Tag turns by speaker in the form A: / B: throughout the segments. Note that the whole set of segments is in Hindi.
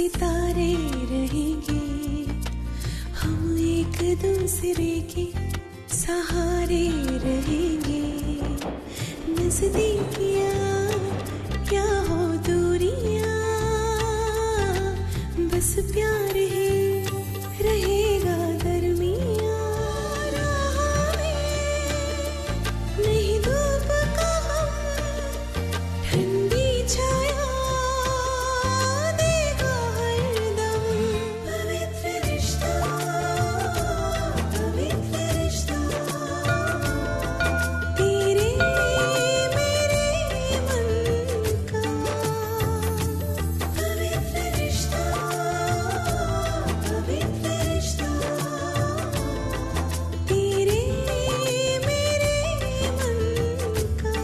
A: सितारे रहेंगे, हम एक दूसरे के सहारे रहेंगे। नजदीकियाँ क्या हो दूरियाँ, बस प्यार ही रहेगा दरमियाँ। राह में नहीं धूप का हम, ठंडी छाया देगा हरदम। पवित्र रिश्ता, पवित्र रिश्ता, तेरे मेरे मन का। पवित्र रिश्ता, पवित्र रिश्ता, तेरे मेरे मन का।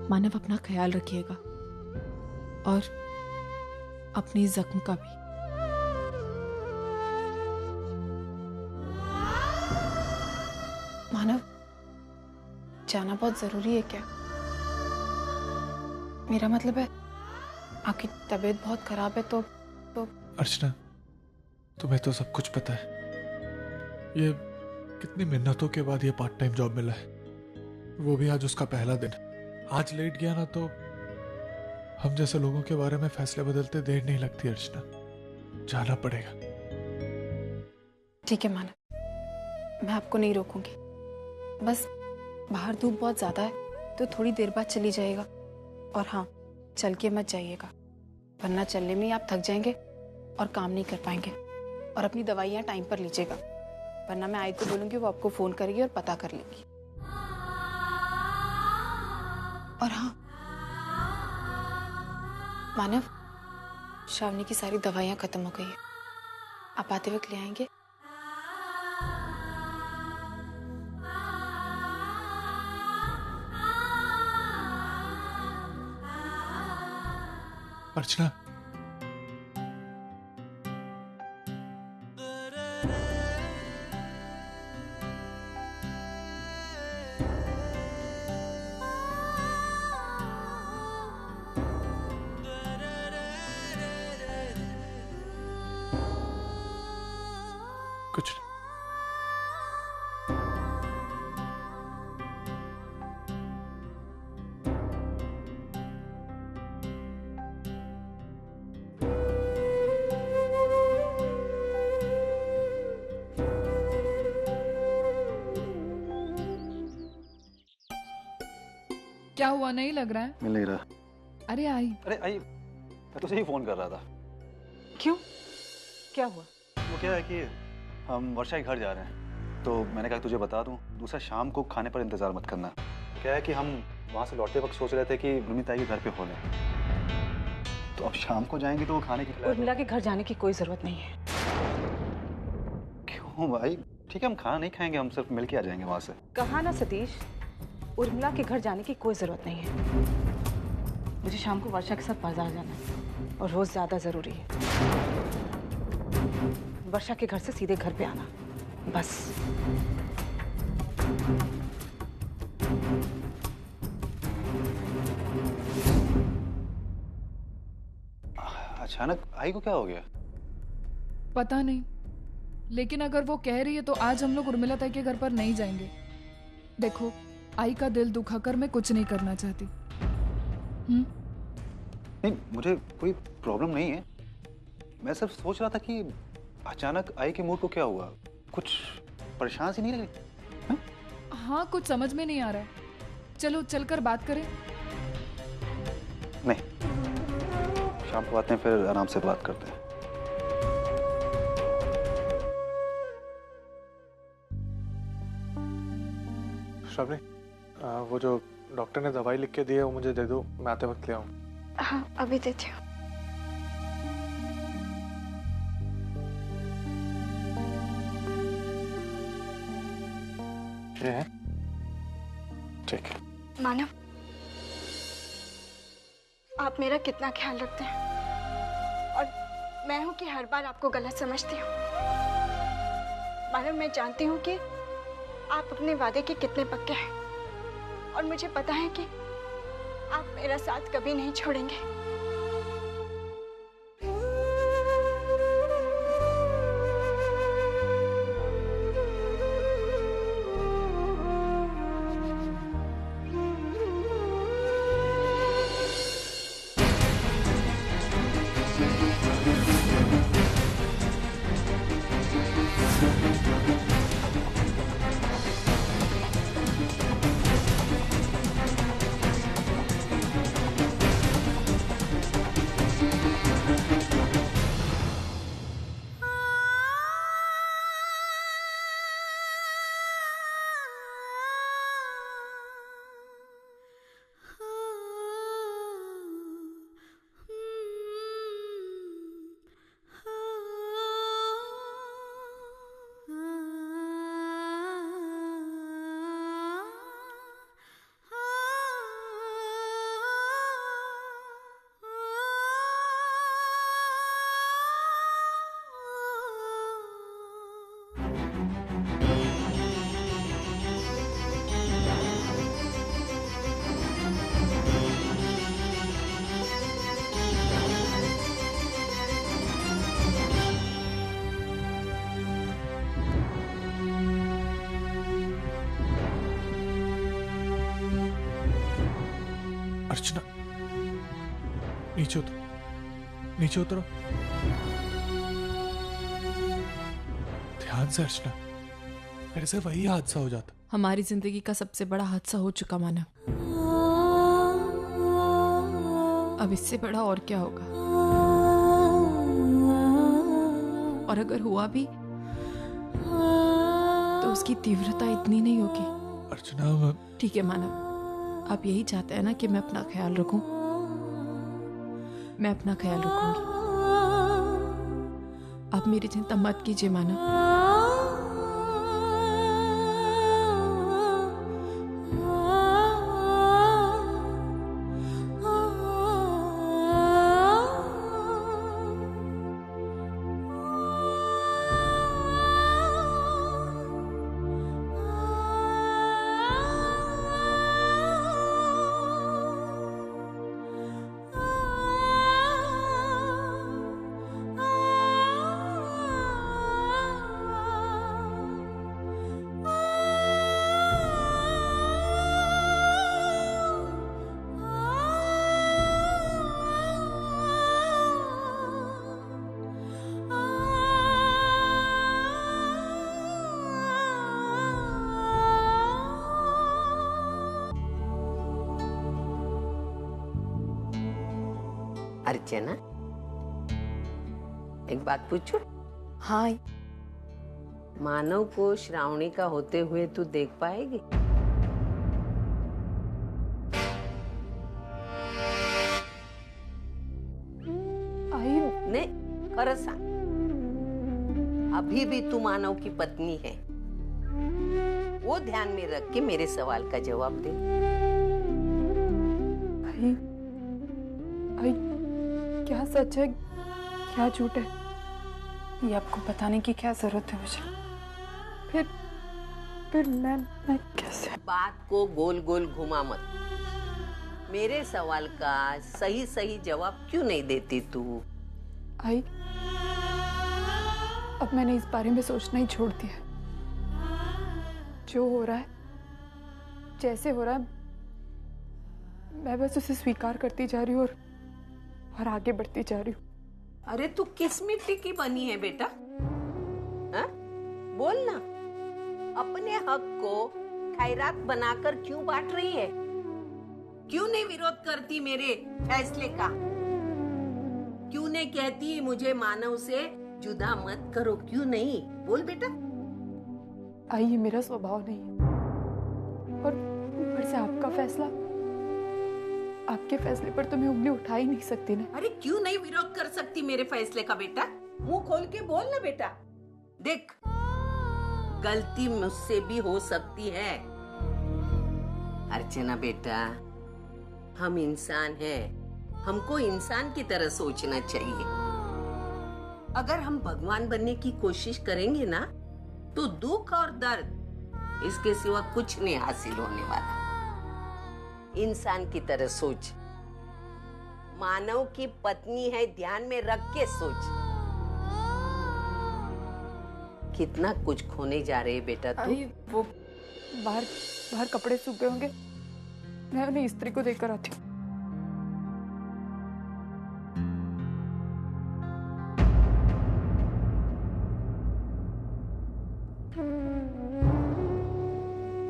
B: मानव, अपना ख्याल रखिएगा और अपनी जख्म का भी। मानव, जाना बहुत जरूरी है क्या? मेरा मतलब है आपकी तबीयत बहुत खराब है तो
C: अर्चना, तुम्हें तो सब कुछ पता है। ये कितनी मिन्नतों के बाद ये पार्ट टाइम जॉब मिला है, वो भी आज उसका पहला दिन। आज लेट गया ना तो हम जैसे लोगों के बारे में फैसले बदलते देर नहीं लगती। अर्चना, जाना पड़ेगा।
B: ठीक है मानव, मैं आपको नहीं रोकूंगी। बस बाहर धूप बहुत ज्यादा है तो थोड़ी देर बाद चली जाएगा। और हाँ, चल के मत जाइएगा, वरना चलने में ही आप थक जाएंगे और काम नहीं कर पाएंगे। और अपनी दवाइयाँ टाइम पर लीजिएगा, वरना मैं आई को बोलूंगी, वो आपको फोन करेगी और पता कर लेगी। और हाँ मानव, श्रावणी की सारी दवाइयाँ खत्म हो गई है, आप आते वक्त ले आएंगे?
C: अर्चना, कुछ नहीं।
D: क्या हुआ, नहीं लग रहा है?
E: मिल नहीं रहा।
D: अरे आई
E: मैं तुझे ही फोन कर रहा था।
B: क्यों, क्या हुआ?
E: वो क्या है कि हम वर्षा के घर जा रहे हैं, तो मैंने कहा तुझे बता दूं, दूसरा शाम को खाने पर इंतजार मत करना। क्या है कि हम वहाँ से लौटते वक्त सोच रहे थे कि उर्मिला के घर पे हो लें, तो अब शाम को जाएंगे तो वो खाने की
B: उर्मिला के घर जाने की कोई जरूरत नहीं है।
E: क्यों भाई? ठीक है, हम खाना नहीं खाएंगे, हम सिर्फ मिल के आ जाएंगे वहाँ से।
B: कहा ना सतीश, उर्मिला के घर जाने की कोई जरूरत नहीं है। मुझे शाम को वर्षा के साथ बाजार जाना है और रोज ज्यादा जरूरी है। वर्षा के घर से सीधे घर पे आना, बस।
E: अचानक आई को क्या हो गया?
D: पता नहीं, लेकिन अगर वो कह रही है तो आज हम लोग उर्मिला ताई के घर पर नहीं जाएंगे। देखो, आई का दिल दुखाकर मैं कुछ नहीं करना चाहती।
E: नहीं, मुझे कोई प्रॉब्लम नहीं है। मैं सिर्फ सोच रहा था कि अचानक आई के मूड को क्या हुआ, कुछ परेशान सी नहीं लग रही?
D: हाँ, कुछ समझ में नहीं आ रहा है। चलो चलकर बात करें।
E: नहीं, शाम को आते हैं, फिर आराम से बात करते हैं।
C: श्रावणी, वो जो डॉक्टर ने दवाई लिख के दी है वो मुझे दे दो, मैं आते वक्त ले आऊँ।
F: हाँ, अभी देती हूँ।
C: ये है? ठीक है।
F: मानव, आप मेरा कितना ख्याल रखते हैं, और मैं हूं कि हर बार आपको गलत समझती हूँ। मानव, मैं जानती हूँ कि आप अपने वादे के कितने पक्के हैं और मुझे पता है कि आप मेरा साथ कभी नहीं छोड़ेंगे।
C: अर्चना, नीचे उतरो, नीचे उतरो। ध्यान से अर्चना, मेरे से वही हादसा हो जाता।
G: हमारी जिंदगी का सबसे बड़ा हादसा हो चुका मानव। अब इससे बड़ा और क्या होगा? और अगर हुआ भी तो उसकी तीव्रता इतनी नहीं होगी।
C: अर्चना,
G: ठीक है मानव, आप यही चाहते हैं ना कि मैं अपना ख्याल रखूं? मैं अपना ख्याल रखूंगी। आप मेरी चिंता मत कीजिए मानव।
H: अर्चना, एक बात पूछूं?
G: हाँ,
H: मानव को श्रावणी का होते हुए तू देख पाएगी?
G: आई
H: नहीं, खरं सांग, अभी भी तू मानव की पत्नी है? वो ध्यान में रख के मेरे सवाल का जवाब दे।
B: आई क्या सच है क्या झूठ है ये आपको बताने की क्या जरूरत है मुझे? फिर मैं कैसे?
H: बात को गोल गोल घुमा मत। मेरे सवाल का सही सही जवाब क्यों नहीं देती तू?
B: आई अब मैंने इस बारे में सोचना ही छोड़ दिया। जो हो रहा है, जैसे हो रहा है, मैं बस उसे स्वीकार करती जा रही हूँ और आगे बढ़ती जा रही हूँ।
H: अरे तू किस मिट्टी की बनी है बेटा? हाँ? बोल ना, अपने हक को खैरात बनाकर क्यों बांट रही है? क्यों नहीं विरोध करती मेरे फैसले का? क्यों नहीं कहती मुझे मानव से जुदा मत करो? क्यों नहीं? बोल बेटा।
B: आई ये मेरा स्वभाव नहीं है और ऊपर से आपका फैसला, आपके फैसले पर तो मैं उंगली उठा ही नहीं सकती ना।
H: अरे क्यों नहीं विरोध कर सकती मेरे फैसले का बेटा? मुंह खोल के बोल ना बेटा। देख, गलती मुझसे भी हो सकती है अर्चना बेटा। हम इंसान हैं, हमको इंसान की तरह सोचना चाहिए। अगर हम भगवान बनने की कोशिश करेंगे ना, तो दुख और दर्द इसके सिवा कुछ नहीं हासिल होने वाला। इंसान की तरह सोच, मानव की पत्नी है, ध्यान में रख के सोच। कितना कुछ खोने जा रहे है बेटा तू।
B: आई वो बाहर बाहर कपड़े सूख गए होंगे, मैं उन्हें स्त्री को देकर आती हूँ।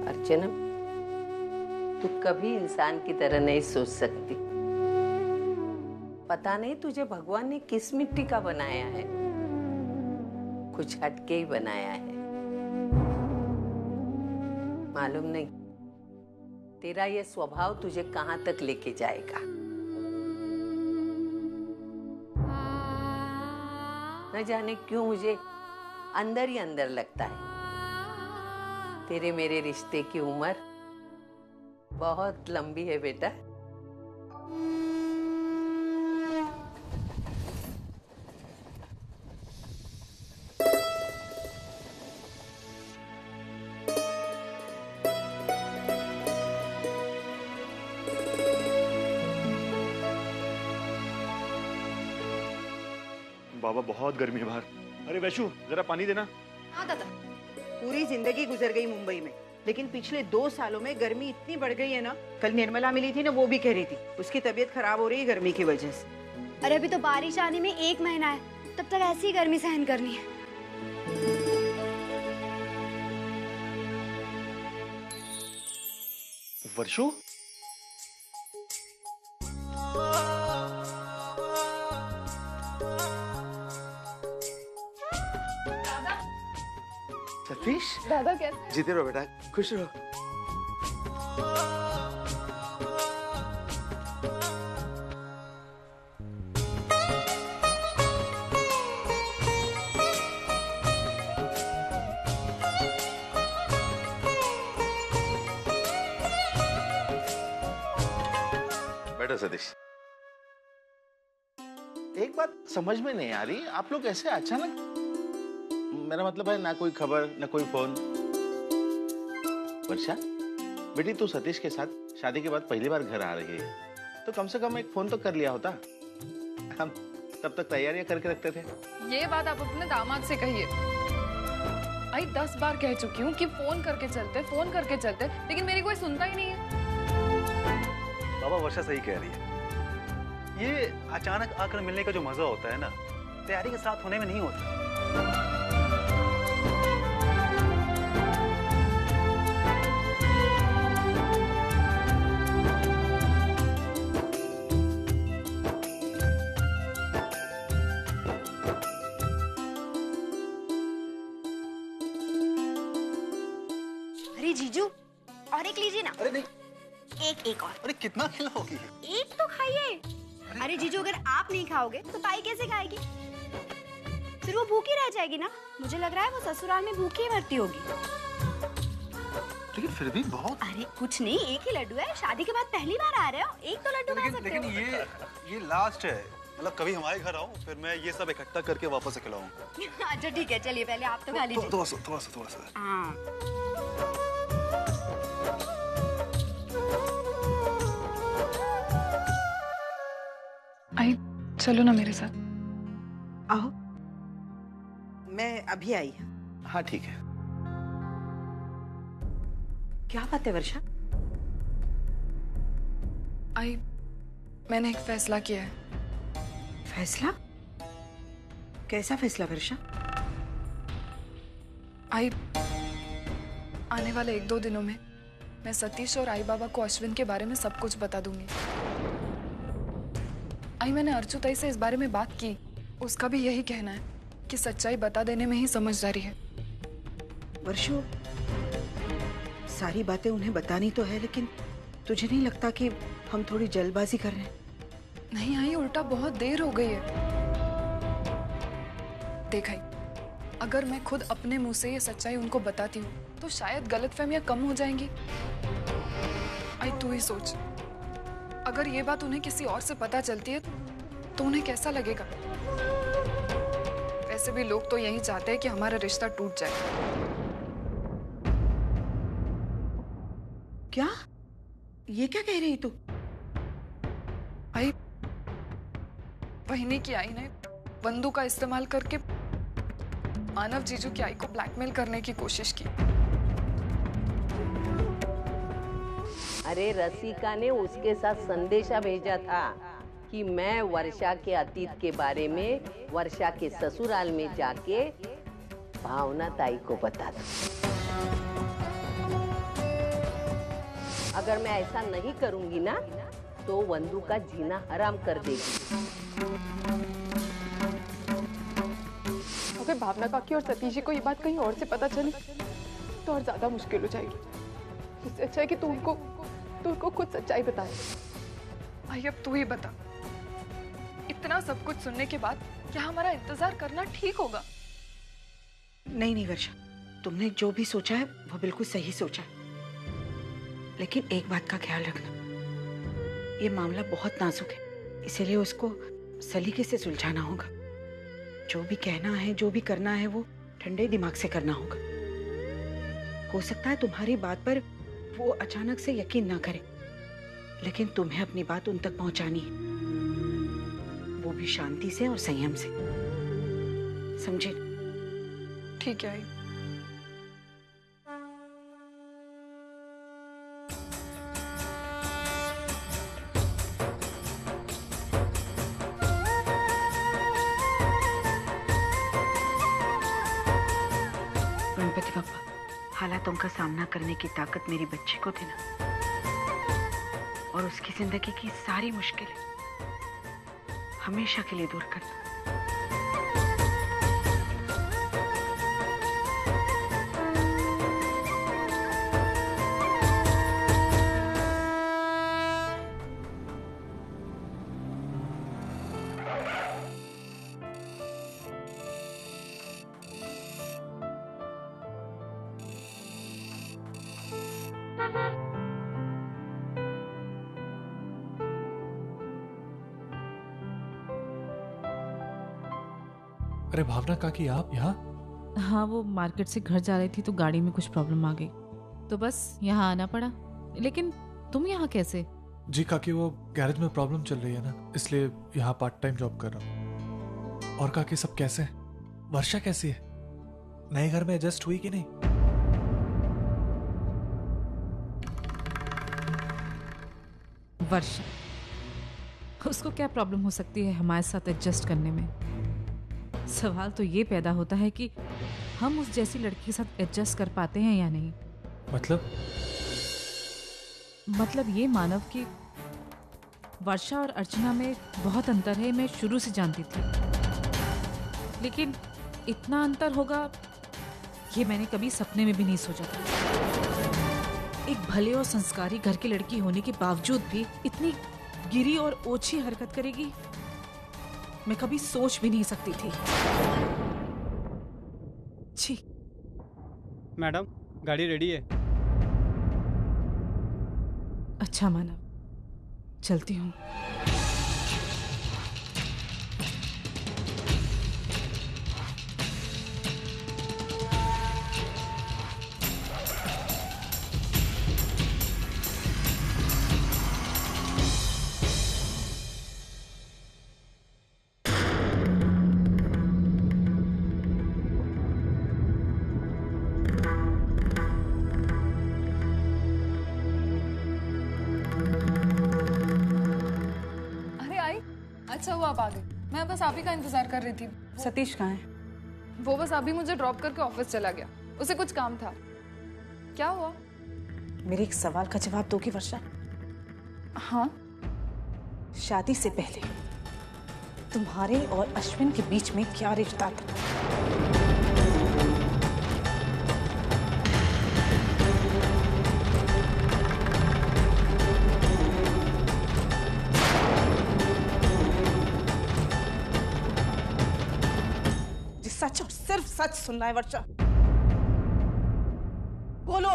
H: अर्चना, तू कभी इंसान की तरह नहीं सोच सकती। पता नहीं तुझे भगवान ने किस मिट्टी का बनाया है, कुछ हटके ही बनाया है। मालूम नहीं तेरा ये स्वभाव तुझे कहां तक लेके जाएगा। न जाने क्यों मुझे अंदर ही अंदर लगता है तेरे मेरे रिश्ते की उम्र बहुत लंबी है बेटा।
E: बाबा बहुत गर्मी है बाहर। अरे वैशु जरा पानी देना।
I: हाँ दादा, पूरी जिंदगी गुजर गई मुंबई में, लेकिन पिछले 2 सालों में गर्मी इतनी बढ़ गई है ना। कल निर्मला मिली थी ना, वो भी कह रही थी उसकी तबीयत खराब हो रही है गर्मी की वजह से।
J: अरे अभी तो बारिश आने में 1 महीना है, तब तक ऐसी गर्मी सहन करनी है।
E: वर्षु, सतीश,
B: दादा कैसे?
E: जीते रहो बेटा, खुश रहो। बैठो सतीश।
K: एक बात समझ में नहीं आ रही, आप लोग ऐसे अचानक, मेरा मतलब है ना कोई खबर ना कोई फोन। वर्षा बेटी, तू सतीश के साथ शादी के बाद पहली बार घर आ रही है, तो कम से कम एक फोन तो कर लिया होता। हम तब तक तैयारियां करके रखते थे।
D: ये बात आप अपने दामाद से कहिए। आई 10 बार कह चुकी हूँ कि फोन करके चलते, लेकिन मेरी कोई सुनता ही नहीं है।
E: बाबा वर्षा सही कह रही है। ये अचानक आकर मिलने का जो मजा होता है ना, तैयारी के साथ होने में नहीं होता।
J: अरे जीजू, और एक लीजिए ना।
E: अरे नहीं,
J: एक और।
E: अरे कितना खिलाओगी?
J: एक तो खाइए। अरे जीजू, अगर आप नहीं खाओगे तो ताई कैसे खाएगी? फिर वो भूखी रह जाएगी ना। मुझे लग रहा है वो ससुराल में भूखी ही मरती होगी।
E: लेकिन फिर भी बहुत।
J: अरे कुछ नहीं, एक ही लड्डू है, शादी के बाद पहली बार आ रहे हो, एक तो लड्डू खा सकते हो।
E: लेकिन ये लास्ट है, मतलब कभी हमारे घर आओ फिर मैं ये सब इकट्ठा करके वापस से खिलाऊंगा।
J: अच्छा ठीक है, चलिए पहले आप तो खा लीजिए।
E: थोड़ा सा।
J: हाँ।
B: आई चलो ना मेरे साथ।
I: आओ, मैं अभी आई।
K: हाँ ठीक है।
I: क्या बात है वर्षा?
B: आई मैंने एक फैसला किया है।
I: फैसला? कैसा फैसला वर्षा?
B: आई आने वाले 1-2 दिनों में मैं सतीश और आई बाबा को अश्विन के बारे में सब कुछ बता दूंगी। आई मैंने अर्चू ताई से इस बारे में बात की, उसका भी यही कहना है कि सच्चाई बता देने में ही समझदारी है।
I: वर्षो, सारी बातें उन्हें बतानी तो है, लेकिन तुझे नहीं लगता कि हम थोड़ी जल्दबाजी कर रहे हैं?
B: नहीं आई, उल्टा बहुत देर हो गई है। देख आई, अगर मैं खुद अपने मुंह से ये सच्चाई उनको बताती हूँ तो शायद गलतफहमियां कम हो जाएंगी। आई तू ही सोच, अगर ये बात उन्हें किसी और से पता चलती है तो उन्हें कैसा लगेगा? वैसे भी लोग तो यही चाहते हैं कि हमारा रिश्ता टूट जाए।
I: क्या? ये क्या कह रही तू?
D: आई बहनी की आई ने बंदूक का इस्तेमाल करके मानव जीजू की आई को ब्लैकमेल करने की कोशिश की।
H: अरे रसिका ने उसके साथ संदेशा भेजा था कि मैं वर्षा के अतीत के बारे में वर्षा के ससुराल में जाके भावना ताई को बता दूं। अगर मैं ऐसा नहीं करूंगी ना तो वंदू का जीना हराम कर देगी।
B: अगर भावना काकी और सतीश जी को ये बात कहीं और से पता चली तो और ज्यादा मुश्किल हो जाएगी। इससे अच्छा है कि तू उनको खुद सच्चाई बताए।
D: भाई अब तू ही बता, इतना सब कुछ सुनने के बाद क्या हमारा इंतजार करना ठीक होगा?
I: नहीं वर्षा, तुमने जो भी सोचा है वो बिल्कुल सही सोचा है, लेकिन एक बात का ख्याल रखना, ये मामला बहुत नाजुक है, इसीलिए उसको सलीके से सुलझाना होगा। जो भी कहना है, जो भी करना है, वो ठंडे दिमाग से करना होगा। हो सकता है तुम्हारी बात पर वो अचानक से यकीन ना करे, लेकिन तुम्हें अपनी बात उन तक पहुंचानी है, वो भी शांति से और संयम से, समझे?
D: ठीक है।
I: गणपति बप्पा, हालातों का सामना करने की ताकत मेरी बच्ची को देना और उसकी जिंदगी की सारी मुश्किलें हमेशा के लिए दूर करना।
C: अरे भावना काकी, आप यहाँ?
G: हाँ, वो मार्केट से घर जा रही थी तो गाड़ी में कुछ प्रॉब्लम आ गई तो बस यहाँ आना पड़ा। लेकिन तुम यहाँ कैसे?
C: जी काकी, वो गैरेज में प्रॉब्लम चल रही है ना, इसलिए यहाँ पार्ट टाइम जॉब कर रहा हूँ। और काकी सब कैसे हैं? वर्षा कैसी है? नए घर में एडजस्ट हुई कि नहीं?
G: वर्षा, उसको क्या प्रॉब्लम हो सकती है हमारे साथ एडजस्ट करने में? सवाल तो ये पैदा होता है कि हम उस जैसी लड़की के साथ एडजस्ट कर पाते हैं या नहीं। मतलब ये मानव कि वर्षा और अर्चना में बहुत अंतर है, मैं शुरू से जानती थी, लेकिन इतना अंतर होगा ये मैंने कभी सपने में भी नहीं सोचा था। एक भले और संस्कारी घर की लड़की होने के बावजूद भी इतनी गिरी और ओछी हरकत करेगी मैं कभी सोच भी नहीं सकती थी। छी।
L: मैडम, गाड़ी रेडी है।
G: अच्छा मानव, चलती हूँ।
D: अच्छा हुआ आप आ गए, मैं बस आप ही का इंतजार कर रही थी।
I: सतीश कहाँ है?
D: वो बस अभी मुझे ड्रॉप करके ऑफिस चला गया, उसे कुछ काम था। क्या हुआ?
M: मेरे एक सवाल का जवाब दोगी वर्षा?
D: हाँ।
M: शादी से पहले तुम्हारे और अश्विन के बीच में क्या रिश्ता था? सच और सिर्फ सच सुनना है वर्षा, बोलो।